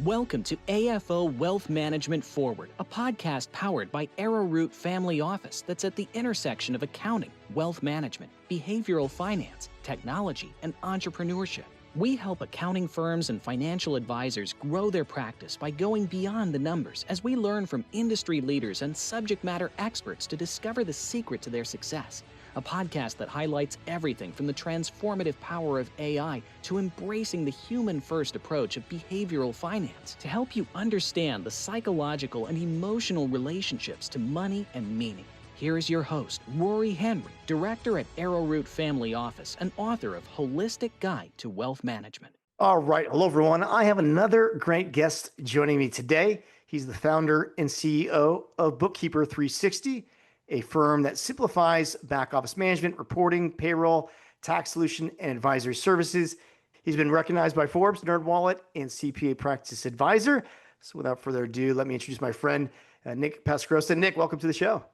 Welcome to AFO Wealth Management Forward, a podcast powered by Arrowroot Family Office that's at the intersection of accounting, wealth management, behavioral finance, technology, and entrepreneurship. We help accounting firms and financial advisors grow their practice by going beyond the numbers as we learn from industry leaders and subject matter experts to discover the secret to their success. A podcast that highlights everything from the transformative power of AI to embracing the human-first approach of behavioral finance to help you understand the psychological and emotional relationships to money and meaning. Here is your host, Rory Henry, director at Arrowroot Family Office and author of Holistic Guide to Wealth Management. All right. Hello, everyone. I have another great guest joining me today. He's the founder and CEO of Bookkeeper360, a firm that simplifies back office management, reporting, payroll, tax solution, and advisory services. He's been recognized by Forbes, NerdWallet, and CPA Practice Advisor. So without further ado, let me introduce my friend, Nick Pasquarosa. Nick, welcome to the show.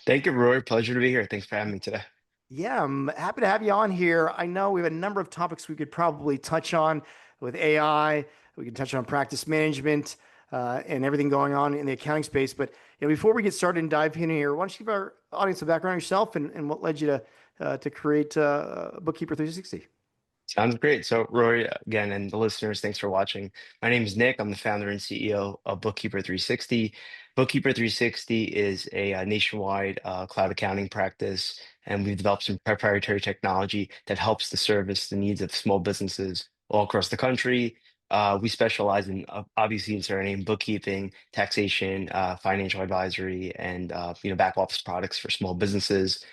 Thank you, Rory. Pleasure to be here. Thanks for having me today. Yeah, I'm happy to have you on here. I know we have a number of topics we could probably touch on with AI. We can touch on practice management and everything going on in the accounting space. But before we get started and dive in here, why don't you give our audience a background on yourself and what led you to create Bookkeeper360? Sounds great. So, Rory, again, and the listeners, thanks for watching. My name is Nick. I'm the founder and CEO of Bookkeeper360. Bookkeeper360 is a nationwide cloud accounting practice, and we've developed some proprietary technology that helps to service the needs of small businesses all across the country. We specialize in, obviously, it's our name, bookkeeping, taxation, financial advisory, and back office products for small businesses.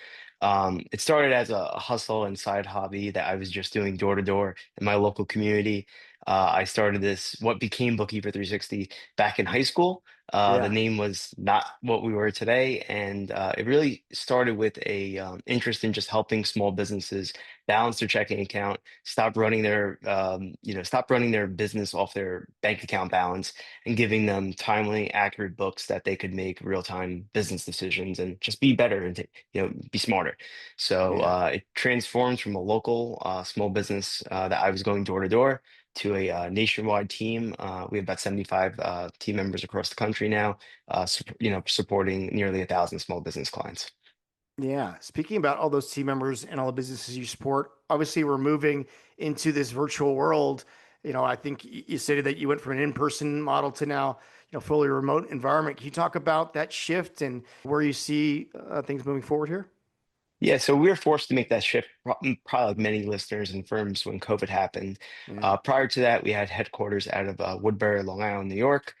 It started as a hustle and side hobby that I was just doing door to door in my local community. I started what became Bookkeeper360 back in high school. The name was not what we were today, and it really started with a interest in just helping small businesses balance their checking account, stop running their business off their bank account balance, and giving them timely, accurate books that they could make real-time business decisions and just be better and be smarter. So it transformed from a local small business that I was going door to door to a nationwide team. We have about 75 team members across the country now, supporting nearly 1,000 small business clients. Yeah. Speaking about all those team members and all the businesses you support, obviously we're moving into this virtual world. I think you stated that you went from an in-person model to now, fully remote environment. Can you talk about that shift and where you see things moving forward here? Yeah, so we were forced to make that shift, probably like many listeners and firms when COVID happened. Prior to that, we had headquarters out of Woodbury, Long Island, New York.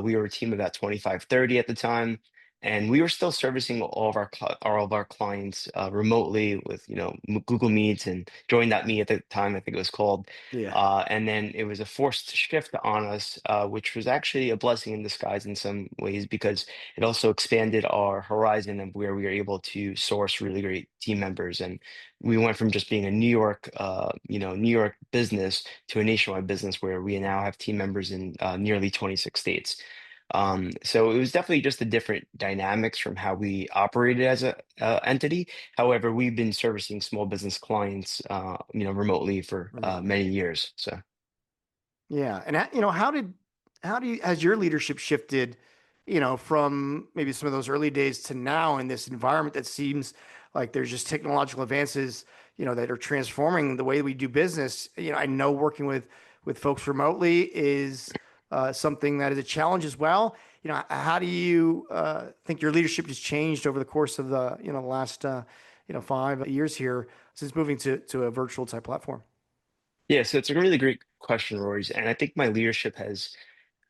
We were a team of about 25, 30 at the time, and we were still servicing all of our clients remotely with Google Meets and Join.me at the time, I think it was called. And then it was a forced shift on us, which was actually a blessing in disguise in some ways because it also expanded our horizon of where we were able to source really great team members. And we went from just being a New York business to a nationwide business where we now have team members in nearly 26 states. So it was definitely just a different dynamics from how we operated as a entity. However, we've been servicing small business clients, remotely for many years. So, yeah, and has your leadership shifted, from maybe some of those early days to now in this environment that seems like there's just technological advances, that are transforming the way we do business. I know working with folks remotely is something that is a challenge as well. How do you think your leadership has changed over the course of the last 5 years here since moving to a virtual type platform? yeah, so it's a really great question, Rory. And I think my leadership has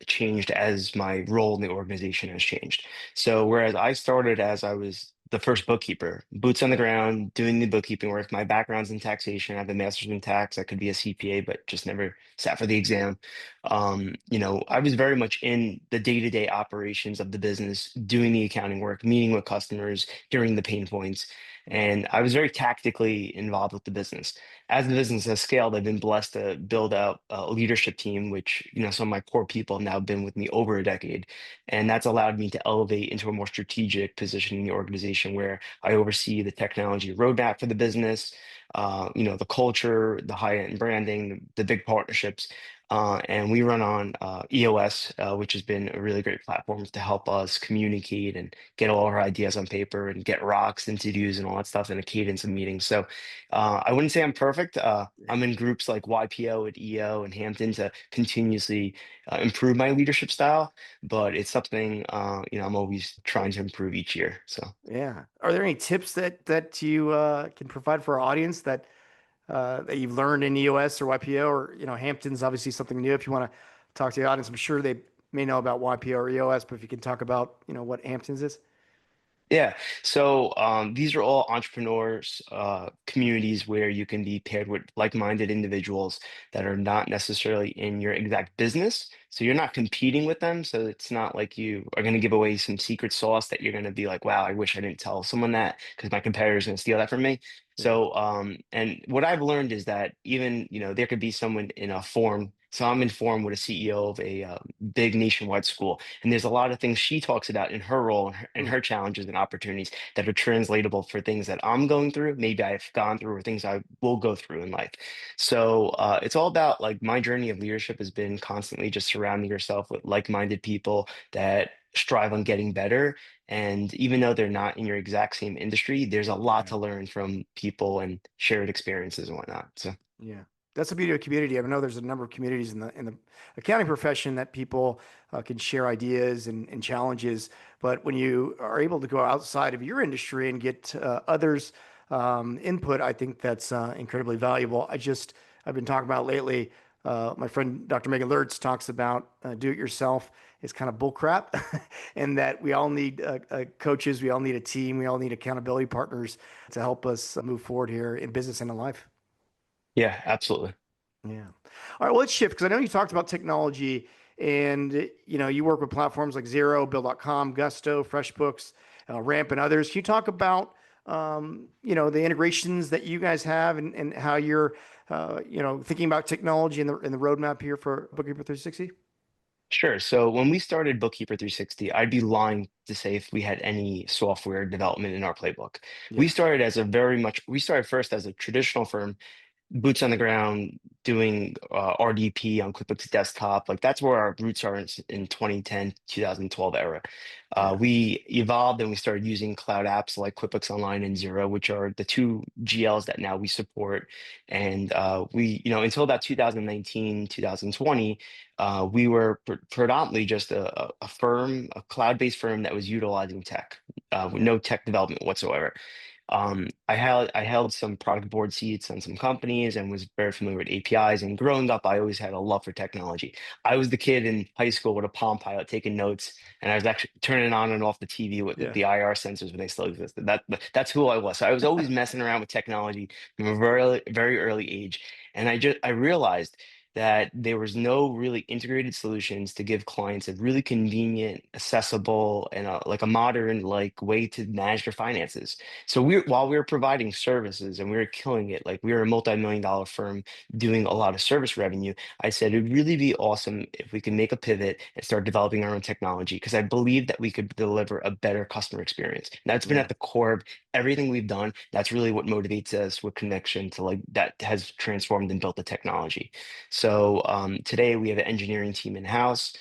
changed as my role in the organization has changed. So whereas I started as I was the first bookkeeper, boots on the ground, doing the bookkeeping work. My background's in taxation. I have a master's in tax. I could be a CPA, but just never sat for the exam. I was very much in the day-to-day operations of the business, doing the accounting work, meeting with customers, hearing the pain points. And I was very tactically involved with the business. As the business has scaled, I've been blessed to build out a leadership team, which, some of my core people have now been with me over a decade. And that's allowed me to elevate into a more strategic position in the organization where I oversee the technology roadmap for the business, the culture, the high-end branding, the big partnerships. And we run on EOS, which has been a really great platform to help us communicate and get all our ideas on paper and get rocks and to-dos and all that stuff in a cadence of meetings. So I wouldn't say I'm perfect. I'm in groups like YPO and EO and Hampton to continuously improve my leadership style, but it's something I'm always trying to improve each year. So. Yeah. Are there any tips that you can provide for our audience that you've learned in EOS or YPO, or Hampton's obviously something new. If you want to talk to the audience, I'm sure they may know about YPO or EOS, but if you can talk about what Hampton's is. Yeah. So these are all entrepreneurs, communities where you can be paired with like-minded individuals that are not necessarily in your exact business. So you're not competing with them. So it's not like you are going to give away some secret sauce that you're going to be like, wow, I wish I didn't tell someone that because my competitor is going to steal that from me. Yeah. So, and what I've learned is that even, there could be someone in a forum. So I'm informed with a CEO of a big nationwide school, and there's a lot of things she talks about in her role and Mm. her challenges and opportunities that are translatable for things that I'm going through, maybe I've gone through, or things I will go through in life. So it's all about like my journey of leadership has been constantly just surrounding yourself with like-minded people that strive on getting better. And even though they're not in your exact same industry, there's a lot Yeah. to learn from people and shared experiences and whatnot. So. Yeah. That's the beauty of community. I know there's a number of communities in the accounting profession that people can share ideas and challenges. But when you are able to go outside of your industry and get others' input, I think that's incredibly valuable. I've been talking about lately. My friend Dr. Megan Lertz talks about do it yourself is kind of bullcrap, and that we all need coaches, we all need a team, we all need accountability partners to help us move forward here in business and in life. Yeah, absolutely. Yeah. All right. Well, let's shift because I know you talked about technology and you work with platforms like Zero, Bill.com, Gusto, FreshBooks, Ramp, and others. Can you talk about the integrations that you guys have and how you're thinking about technology and the roadmap here for Bookkeeper 360? Sure. So when we started Bookkeeper 360, I'd be lying to say if we had any software development in our playbook. Yeah. We started first as a traditional firm, boots on the ground, doing RDP on QuickBooks Desktop. Like that's where our roots are in 2010, 2012 era. Yeah. We evolved and we started using cloud apps like QuickBooks Online and Zero, which are the two GLs that now we support. And until about 2019, 2020, we were predominantly just a firm, a cloud-based firm that was utilizing tech, with Yeah. no tech development whatsoever. I held some product board seats on some companies and was very familiar with APIs. And growing up, I always had a love for technology. I was the kid in high school with a Palm Pilot taking notes, and I was actually turning on and off the TV with Yeah. the IR sensors when they still existed. That's who I was. So I was always messing around with technology from a very very early age, and I realized that there was no really integrated solutions to give clients a really convenient, accessible, and like a modern like way to manage their finances. So while we were providing services and we were killing it, like we were a multi-million-dollar firm doing a lot of service revenue, I said it'd really be awesome if we could make a pivot and start developing our own technology because I believe that we could deliver a better customer experience. And that's been Yeah. at the core of everything we've done. That's really what motivates us with connection to like that has transformed and built the technology. So today we have an engineering team in-house.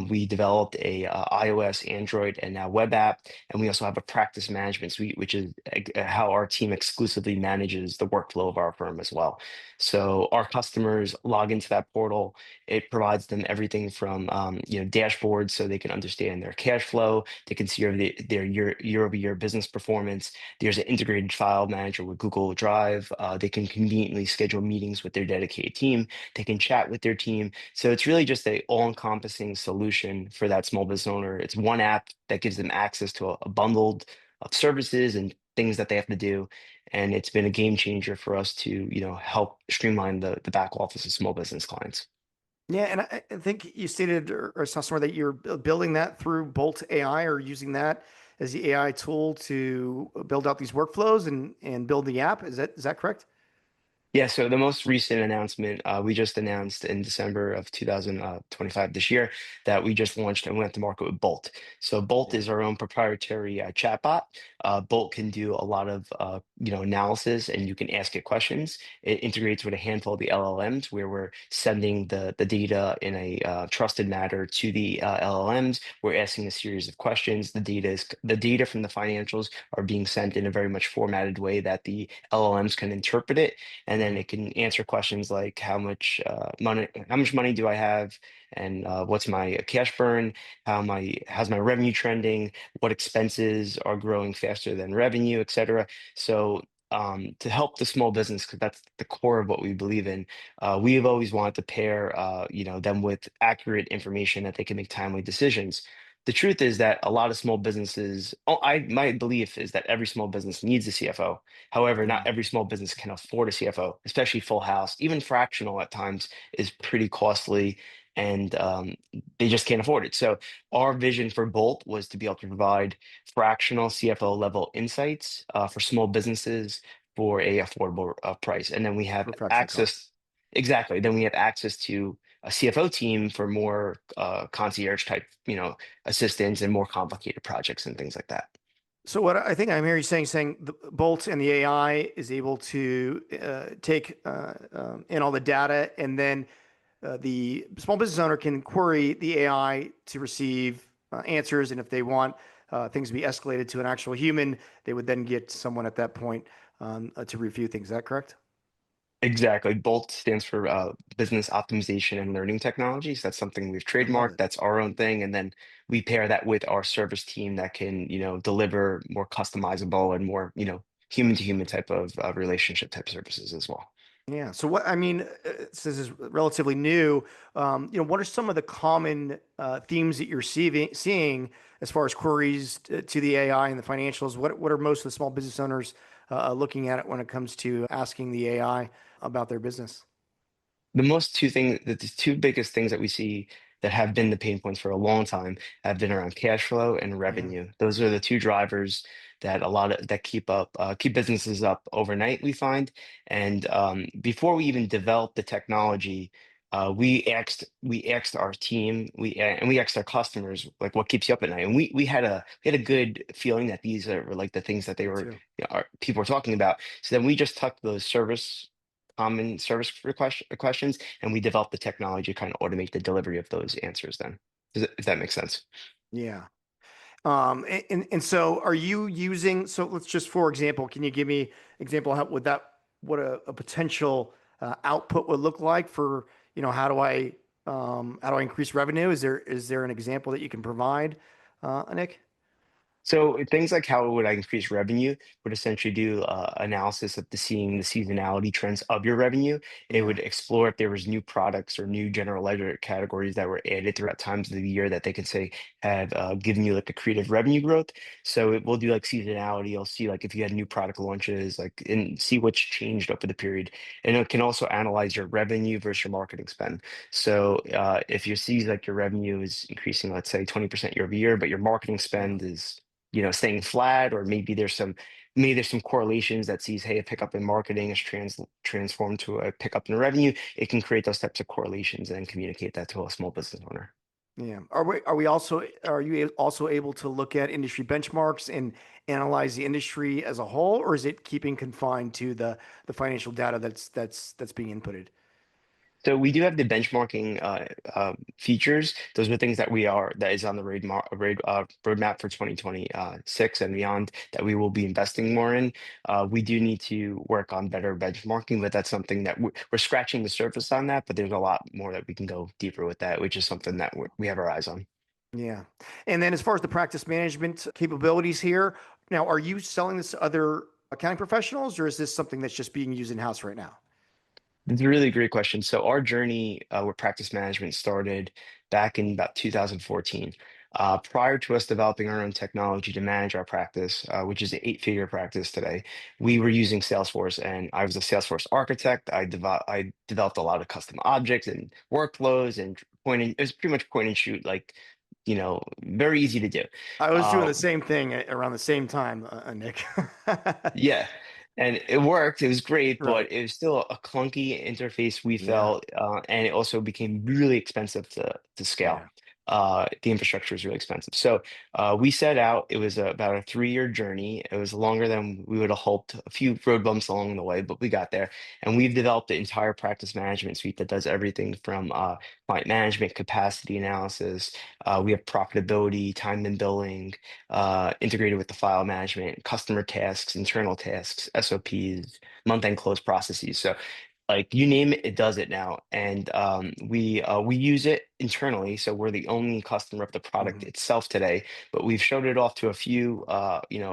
We developed a iOS, Android, and now web app, and we also have a practice management suite, which is how our team exclusively manages the workflow of our firm as well. So our customers log into that portal. It provides them everything from dashboards so they can understand their cash flow. They can see their year-over-year business performance. There's an integrated file manager with Google Drive. They can conveniently schedule meetings with their dedicated team. They can chat with their team. So it's really just a all-encompassing solution for that small business owner. It's one app that gives them access to a bundled of services and things that they have to do. And it's been a game changer for us to, help streamline the back office of small business clients. Yeah, and I think you stated or saw somewhere that you're building that through Bolt AI or using that as the AI tool to build out these workflows and build the app. Is that correct? Yeah, so the most recent announcement, we just announced in December of 2025 this year that we just launched and went to market with Bolt. So Bolt Yeah. is our own proprietary chatbot. Bolt can do a lot of analysis, and you can ask it questions. It integrates with a handful of the LLMs where we're sending the data in a trusted manner to the LLMs. We're asking a series of questions. The data from the financials are being sent in a very much formatted way that the LLMs can interpret it, and then it can answer questions like how much money do I have, and what's my cash burn, how's my revenue trending, what expenses are growing faster than revenue, et cetera. So to help the small business, because that's the core of what we believe in, we have always wanted to pair them with accurate information that they can make timely decisions. The truth is that a lot of small businesses, my belief is that every small business needs a CFO. However, not every small business can afford a CFO, especially full house. Even fractional at times is pretty costly, and they just can't afford it. So our vision for Bolt was to be able to provide fractional CFO level insights for small businesses for a affordable price. And then we have For fractional cost. access, exactly. Then we have access to a CFO team for more concierge type, assistance and more complicated projects and things like that. So what I think I'm hearing you saying the Bolt and the AI is able to take in all the data, and then the small business owner can query the AI to receive answers. And if they want things to be escalated to an actual human, they would then get someone at that point to review things. Is that correct? Exactly. BOLT stands for Business Optimization and Learning Technologies. That's something we've I love trademarked. it. That's our own thing. And then we pair that with our service team that can, deliver more customizable and more, human to human type of relationship type services as well. Yeah. So what I mean, this is relatively new. What are some of the common themes that you're seeing as far as queries to the AI and the financials? What are most of the small business owners looking at it when it comes to asking the AI about their business? The two biggest things that we see that have been the pain points for a long time have been around cash flow and Yeah. revenue. Those are the two drivers that keep businesses up overnight, we find. And before we even developed the technology, we asked our team, we asked our customers, like, what keeps you up at night? And we had a good feeling that these are like the things that they Me were, too. people were talking about. So then we just took those common service questions, and we developed the technology to kind of automate the delivery of those answers then, if that makes sense. Yeah. And so are you using, so let's just, for example, can you give me example how would that, what a potential output would look like for, how do I increase revenue? Is there an example that you can provide, Nick? So things like how would I increase revenue would essentially do analysis of seeing the seasonality trends of your revenue. It Yeah. would explore if there was new products or new general ledger categories that were added throughout times of the year that they could say have given you like a creative revenue growth. So it will do like seasonality. You'll see like if you had new product launches, like, and see what's changed over the period. And it can also analyze your revenue versus your marketing spend. So if you see like your revenue is increasing, let's say 20% year over year, but your marketing Yeah. spend is staying flat, or maybe there's some correlations that sees, hey, a pickup in marketing is transformed to a pickup in revenue. It can create those types of correlations and communicate that to a small business owner. Yeah. Are you also able to look at industry benchmarks and analyze the industry as a whole, or is it keeping confined to the financial data that's being inputted? So we do have the benchmarking features. Those are things that is on the roadmap for 2026 and beyond that we will be investing more in. We do need to work on better benchmarking, but that's something that we're scratching the surface on that. But there's a lot more that we can go deeper with that, which is something that we have our eyes on. Yeah. And then as far as the practice management capabilities here, now are you selling this to other accounting professionals, or is this something that's just being used in-house right now? It's a really great question. So our journey with practice management started back in about 2014. Prior to us developing our own technology to manage our practice, which is an eight-figure practice today, we were using Salesforce, and I was a Salesforce architect. I developed a lot of custom objects and workflows, and it was pretty much point and shoot, like, very easy to do. I was doing Uh, the same thing around the same time, Nick. Yeah, and it worked. It was great, Right. but it was still a clunky interface we Yeah. felt, and it also became really expensive to scale. Yeah. the infrastructure is really expensive. So we set out, it was about a 3-year journey. It was longer than we would have hoped, a few road bumps along the way, but we got there. And we've developed the entire practice management suite that does everything from client management, capacity analysis. We have profitability, time and billing, integrated with the file management, customer tasks, internal tasks, SOPs, month-end close processes. So like you name it, it does it now, and we use it internally. So we're the only customer of the product Mhm. itself today, but we've showed it off to a few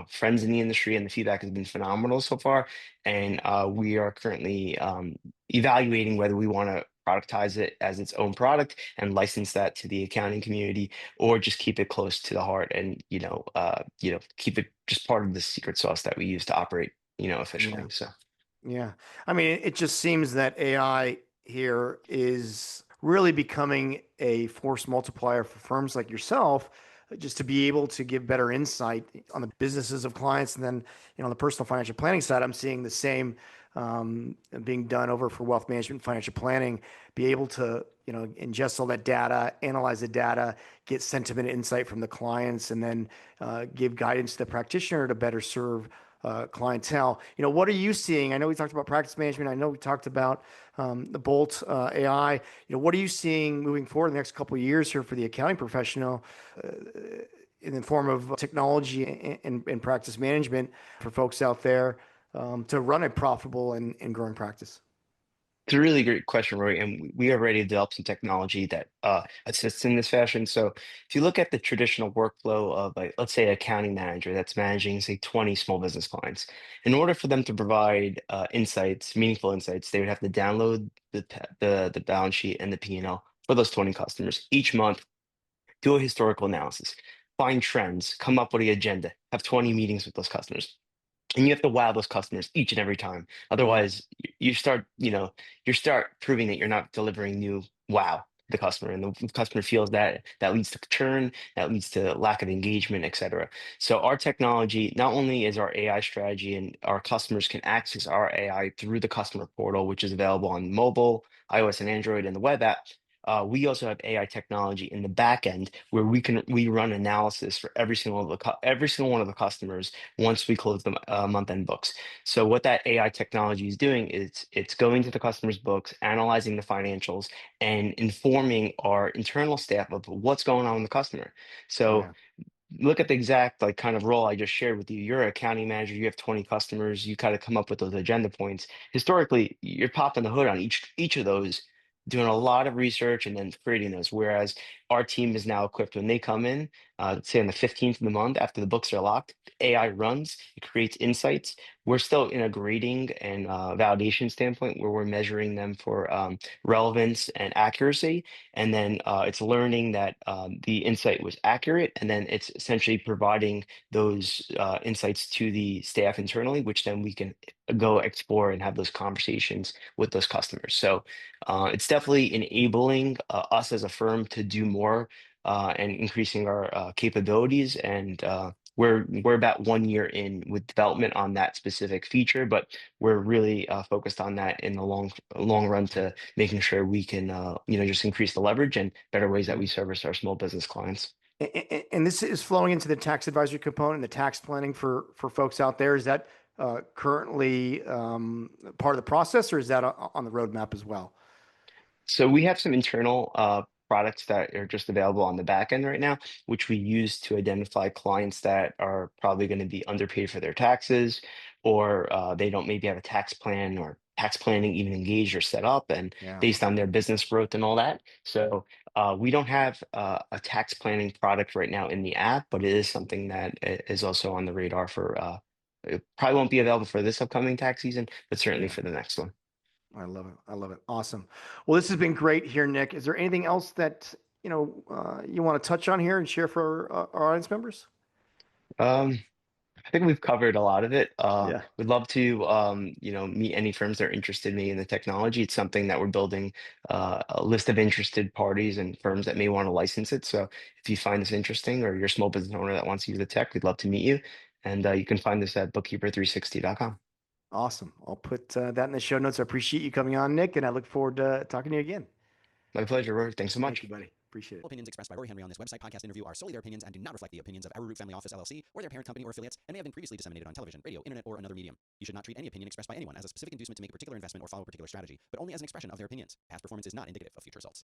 friends in the industry, and the feedback has been phenomenal so far. And we are currently evaluating whether we want to productize it as its own product and license that to the accounting community, or just keep it close to the heart and keep it just part of the secret sauce that we use to operate efficiently. Yeah. So. Yeah. I mean, it just seems that AI here is really becoming a force multiplier for firms like yourself, just to be able to give better insight on the businesses of clients. And then, on the personal financial planning side, I'm seeing the same being done over for wealth management and financial planning, be able to, ingest all that data, analyze the data, get sentiment insight from the clients, and then give guidance to the practitioner to better serve clientele. What are you seeing? I know we talked about practice management. I know we talked about the Bolt AI. What are you seeing moving forward in the next couple of years here for the accounting professional in the form of technology and practice management for folks out there to run a profitable and growing practice? It's a really great question, Rory, and we already developed some technology that assists in this fashion. So if you look at the traditional workflow of, like, let's say, an accounting manager that's managing, say, 20 small business clients, in order for them to provide insights, meaningful insights, they would have to download the balance sheet and the P&L for those 20 customers each month, do a historical analysis, find trends, come up with an agenda, have 20 meetings with those customers. And you have to wow those customers each and every time. Mhm. Otherwise, you start proving that you're not delivering new wow to the customer, and the customer feels that leads to churn, that leads to lack of engagement, et cetera. So our technology not only is our AI strategy, and our customers can access our AI through the customer portal, which is available on mobile, iOS and Android, and the web app. We also have AI technology in the back end where we run analysis for every single one of the customers once we close the month-end books. So what that AI technology is doing is it's going to the customer's books, analyzing the financials, and informing our internal staff of what's going on with the customer. So Yeah. look at the exact like kind of role I just shared with you. You're an accounting manager, you have 20 customers, you kind of come up with those agenda points. Historically, you're popping the hood on each of those, doing a lot of research and then creating those. Whereas our team is now equipped when they come in, say on the 15th of the month after the books are locked, AI runs, it creates insights. We're still in a grading and validation standpoint where we're measuring them for relevance and accuracy, and then it's learning that the insight was accurate, and then it's essentially providing those insights to the staff internally, which then we can go explore and have those conversations with those customers. So it's definitely enabling us as a firm to do more and increasing our capabilities. And we're about 1 year in with development on that specific feature, but we're really focused on that in the long run to making sure we can just increase the leverage and better ways that we service our small business clients. And this is flowing into the tax advisory component, the tax planning for folks out there. Is that currently part of the process, or is that on the roadmap as well? So we have some internal products that are just available on the back end right now, which we use to identify clients that are probably going to be underpaid for their taxes, or they don't maybe have a tax plan or tax planning even engaged or set up, and Yeah. based on their business growth and all that. So we don't have a tax planning product right now in the app, but it is something that is also on the radar for. It probably won't be available for this upcoming tax season, but certainly Yeah. for the next one. I love it. I love it. Awesome. Well, this has been great here, Nick. Is there anything else that you want to touch on here and share for our audience members? Um, I think we've covered a lot of it. Yeah. We'd love to, meet any firms that are interested in me in the technology. It's something that we're building a list of interested parties and firms that may want to license it. So if you find this interesting, or you're a small business owner that wants to use the tech, we'd love to meet you. And you can find this at bookkeeper360.com. Awesome. I'll put that in the show notes. I appreciate you coming on, Nick, and I look forward to talking to you again. My pleasure, Rory. Thanks so Thank much. you, buddy. Appreciate it. Opinions expressed by Rory Henry on this website podcast interview are solely their opinions and do not reflect the opinions of Arrowroot Family Office LLC or their parent company or affiliates, and may have been previously disseminated on television, radio, internet, or another medium. You should not treat any opinion expressed by anyone as a specific inducement to make a particular investment or follow a particular strategy, but only as an expression of their opinions. Past performance is not indicative of future results.